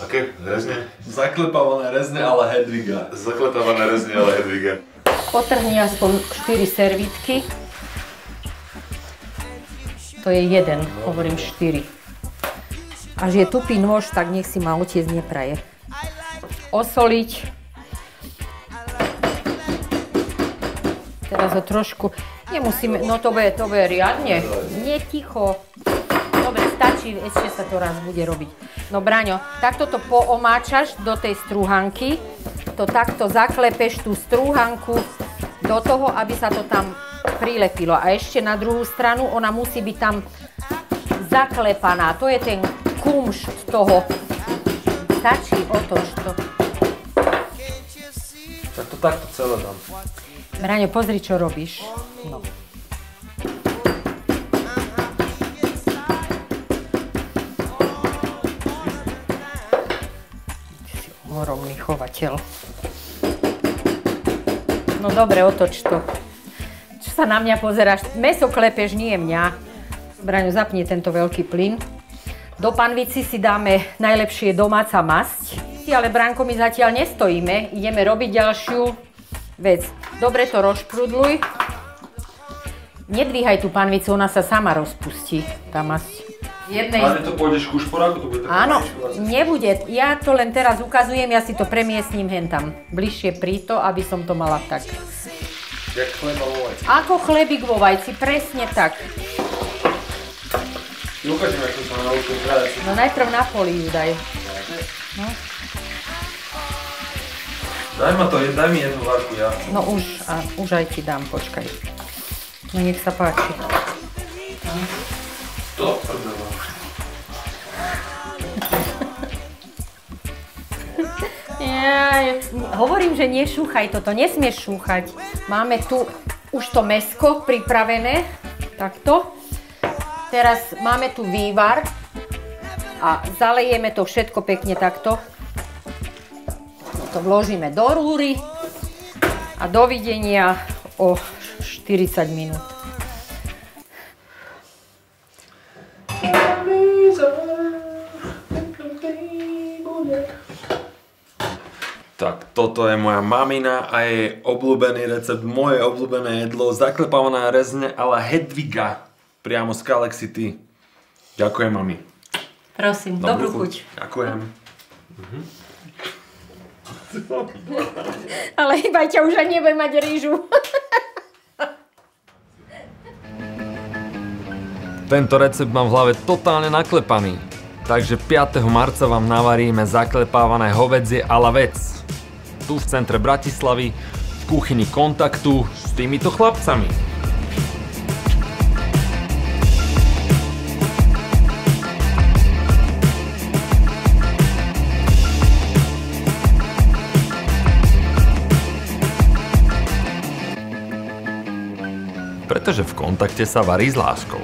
Aké? Rezne? Zaklepávané rezne, ale Hedviga. Zaklepávané rezne, ale Hedviga. Potrhni aspoň 4 servítky. To je jeden, hovorím 4. Až je tupý nôž, tak nech si ma otec nepraje. Osoliť. Teraz ho trošku, nemusíme, no to bude riadne. Nie ticho. Dobre, stačí, ešte sa to raz bude robiť. No Braňo, takto to poomáčaš do tej strúhanky. To takto zaklepeš tú strúhanku do toho, aby sa to tam prilepilo. A ešte na druhú stranu, ona musí byť tam zaklepaná. To je ten kumšt toho. Stačí, otoč to. Tak to takto celé dám. Braňo, pozri, čo robíš. No. Ohromný chovateľ. No dobre, otoč to. Čo sa na mňa pozeráš? Mäso klepeš, nie mňa. Braňo, zapni tento veľký plyn. Do panvici si dáme najlepšie domáca masť. Ale Branko, my zatiaľ nestojíme. Ideme robiť ďalšiu vec. Dobre to rozprudluj. Nedvíhaj tú panvicu, ona sa sama rozpustí, tá masť. Ale to pôjdeš ku šporáku? To bude tak. Áno, nebude. Ja to len teraz ukazujem, ja si to premiestním hentam. Bližšie pri to, aby som to mala tak. Jak chleba vo vajci. Ako chlebík vo vajci, presne tak. Ukážem, ako sa naučím hrať. No najprv na fóliu daj. No. Daj mi jednu varku, ja. No už aj ti dám, počkaj. No nech sa páči. To prdela. Hovorím, že nešúchaj toto, nesmieš šúchať. Máme tu už to mäsko pripravené, takto. Teraz máme tu vývar a zalejeme to všetko pekne takto. To vložíme do rúry a dovidenia o 40 minút. Tak toto je moja mamina a jej obľúbený recept, moje obľúbené jedlo, zaklepávaná rezne ale Hedviga, priamo z Kalexity. Ďakujem, mami. Prosím, dobrú chuť. Ďakujem. Ale iba ťa už ani nebude mať rýžu. Tento recept mám v hlave totálne naklepaný. Takže 5. marca vám navaríme zaklepávané hovädzie a la vec. Tu v centre Bratislavy, v kuchyni Kontaktu s týmito chlapcami. Pretože v Kontakte sa varí s láskou.